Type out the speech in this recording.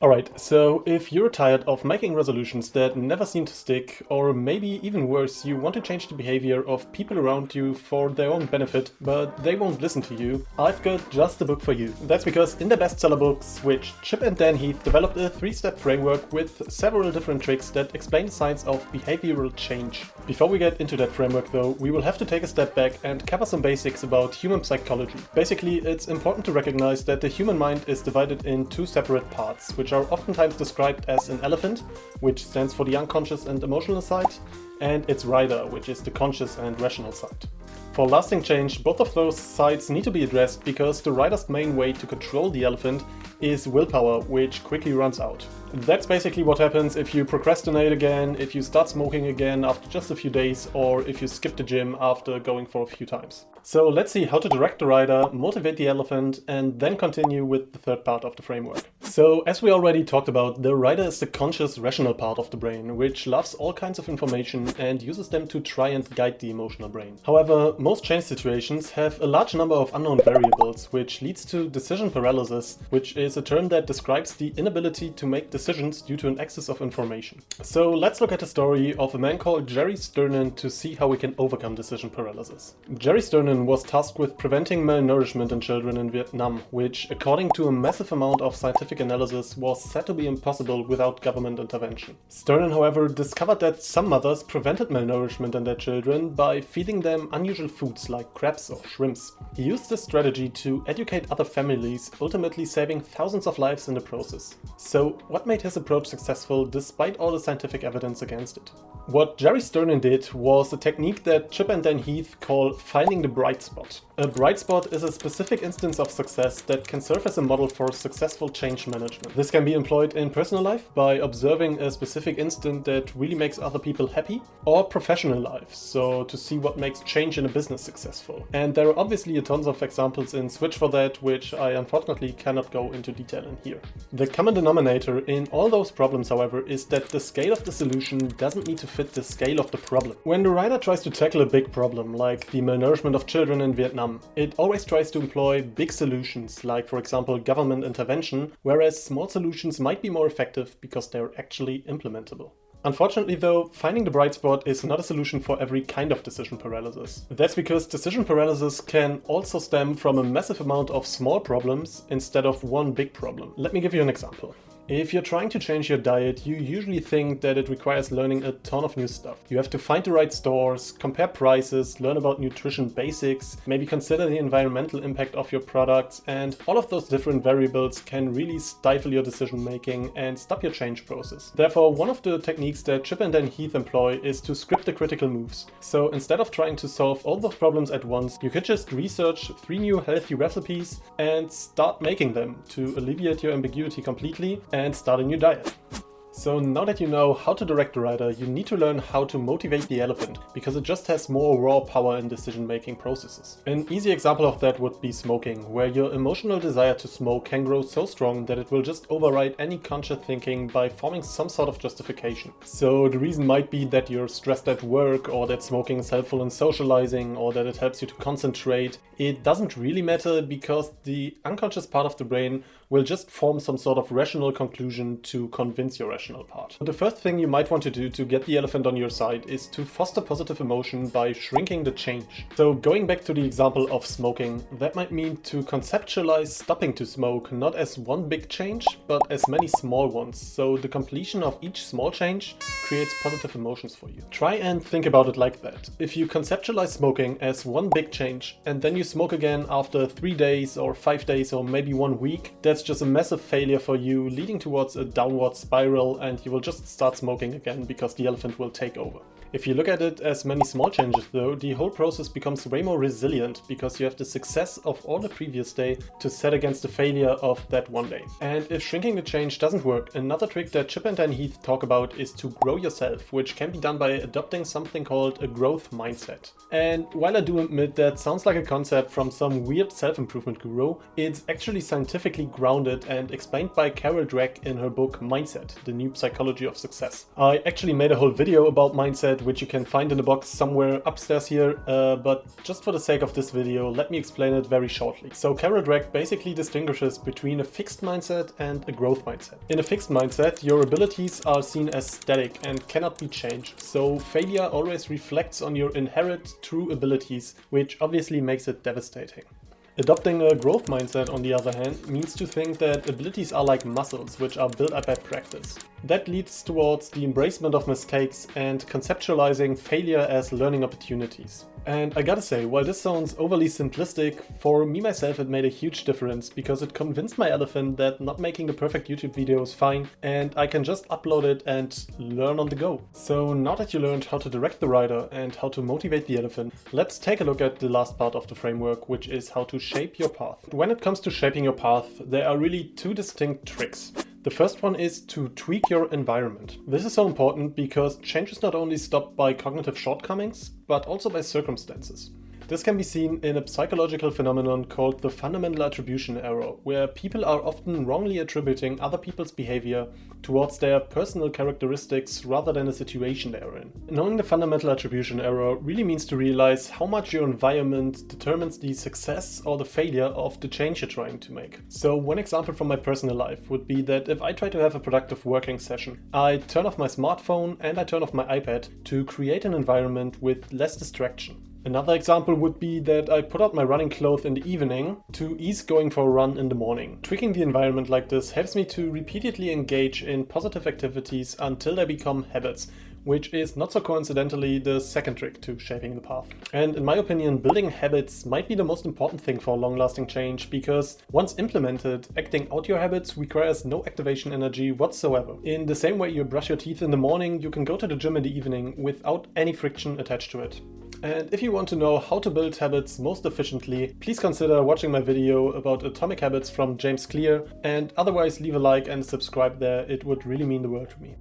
Alright, so if you're tired of making resolutions that never seem to stick, or maybe even worse, you want to change the behavior of people around you for their own benefit, but they won't listen to you, I've got just the book for you. That's because in their bestseller book, Switch, Chip and Dan Heath developed a 3-step framework with several different tricks that explain the science of behavioral change. Before we get into that framework though, we will have to take a step back and cover some basics about human psychology. Basically, it's important to recognize that the human mind is divided in two separate parts, which are oftentimes described as an elephant, which stands for the unconscious and emotional side, and its rider, which is the conscious and rational side. For lasting change, both of those sides need to be addressed because the rider's main way to control the elephant is willpower, which quickly runs out. That's basically what happens if you procrastinate again, if you start smoking again after just a few days, or if you skip the gym after going for a few times. So let's see how to direct the rider, motivate the elephant, and then continue with the third part of the framework. So as we already talked about, the rider is the conscious, rational part of the brain, which loves all kinds of information and uses them to try and guide the emotional brain. However, most change situations have a large number of unknown variables, which leads to decision paralysis, which is a term that describes the inability to make decisions due to an excess of information. So let's look at the story of a man called Jerry Sternin to see how we can overcome decision paralysis. Jerry Sternin was tasked with preventing malnourishment in children in Vietnam, which, according to a massive amount of scientific analysis, was said to be impossible without government intervention. Sternin, however, discovered that some mothers prevented malnourishment in their children by feeding them unusual foods like crabs or shrimps. He used this strategy to educate other families, ultimately saving thousands of lives in the process. So, what made his approach successful despite all the scientific evidence against it? What Jerry Sternin did was a technique that Chip and Dan Heath call finding the bright spot. A bright spot is a specific instance of success that can serve as a model for successful change management. This can be employed in personal life by observing a specific instant that really makes other people happy, or professional life, so to see what makes change in a business successful. And there are obviously a tons of examples in Switch for that, which I unfortunately cannot go into detail in here. The common denominator in all those problems, however, is that the scale of the solution doesn't need to fit the scale of the problem. When the writer tries to tackle a big problem, like the malnourishment of children in Vietnam, it always tries to employ big solutions, like for example government intervention, whereas small solutions might be more effective because they're actually implementable. Unfortunately though, finding the bright spot is not a solution for every kind of decision paralysis. That's because decision paralysis can also stem from a massive amount of small problems instead of one big problem. Let me give you an example. If you're trying to change your diet, you usually think that it requires learning a ton of new stuff. You have to find the right stores, compare prices, learn about nutrition basics, maybe consider the environmental impact of your products, and all of those different variables can really stifle your decision making and stop your change process. Therefore, one of the techniques that Chip and Dan Heath employ is to script the critical moves. So instead of trying to solve all those problems at once, you could just research 3 new healthy recipes and start making them to alleviate your ambiguity completely and start a new diet. So now that you know how to direct the rider, you need to learn how to motivate the elephant, because it just has more raw power in decision-making processes. An easy example of that would be smoking, where your emotional desire to smoke can grow so strong that it will just override any conscious thinking by forming some sort of justification. So the reason might be that you're stressed at work, or that smoking is helpful in socializing, or that it helps you to concentrate. It doesn't really matter because the unconscious part of the brain will just form some sort of rational conclusion to convince your rational part. The first thing you might want to do to get the elephant on your side is to foster positive emotion by shrinking the change. So going back to the example of smoking, that might mean to conceptualize stopping to smoke not as one big change, but as many small ones. So the completion of each small change creates positive emotions for you. Try and think about it like that. If you conceptualize smoking as one big change and then you smoke again after 3 days or 5 days or maybe 1 week, that's just a massive failure for you, leading towards a downward spiral, and you will just start smoking again because the elephant will take over. If you look at it as many small changes though, the whole process becomes way more resilient because you have the success of all the previous day to set against the failure of that one day. And if shrinking the change doesn't work, another trick that Chip and Dan Heath talk about is to grow yourself, which can be done by adopting something called a growth mindset. And while I do admit that sounds like a concept from some weird self-improvement guru, it's actually scientifically grounded around it and explained by Carol Dweck in her book Mindset, The New Psychology of Success. I actually made a whole video about mindset, which you can find in the box somewhere upstairs here, but just for the sake of this video, let me explain it very shortly. So Carol Dweck basically distinguishes between a fixed mindset and a growth mindset. In a fixed mindset, your abilities are seen as static and cannot be changed, so failure always reflects on your inherent true abilities, which obviously makes it devastating. Adopting a growth mindset, on the other hand, means to think that abilities are like muscles, which are built up by practice. That leads towards the embracement of mistakes and conceptualizing failure as learning opportunities. And I gotta say, while this sounds overly simplistic, for me myself it made a huge difference because it convinced my elephant that not making the perfect YouTube video is fine and I can just upload it and learn on the go. So now that you learned how to direct the rider and how to motivate the elephant, let's take a look at the last part of the framework, which is how to shape your path. When it comes to shaping your path, there are really two distinct tricks. The first one is to tweak your environment. This is so important because change is not only stopped by cognitive shortcomings, but also by circumstances. This can be seen in a psychological phenomenon called the fundamental attribution error, where people are often wrongly attributing other people's behavior towards their personal characteristics rather than the situation they're in. Knowing the fundamental attribution error really means to realize how much your environment determines the success or the failure of the change you're trying to make. So one example from my personal life would be that if I try to have a productive working session, I turn off my smartphone and I turn off my iPad to create an environment with less distraction. Another example would be that I put out my running clothes in the evening to ease going for a run in the morning. Tweaking the environment like this helps me to repeatedly engage in positive activities until they become habits, which is not so coincidentally the second trick to shaping the path. And in my opinion, building habits might be the most important thing for long-lasting change because once implemented, acting out your habits requires no activation energy whatsoever. In the same way you brush your teeth in the morning, you can go to the gym in the evening without any friction attached to it. And if you want to know how to build habits most efficiently, please consider watching my video about atomic habits from James Clear, and otherwise leave a like and subscribe there, it would really mean the world to me.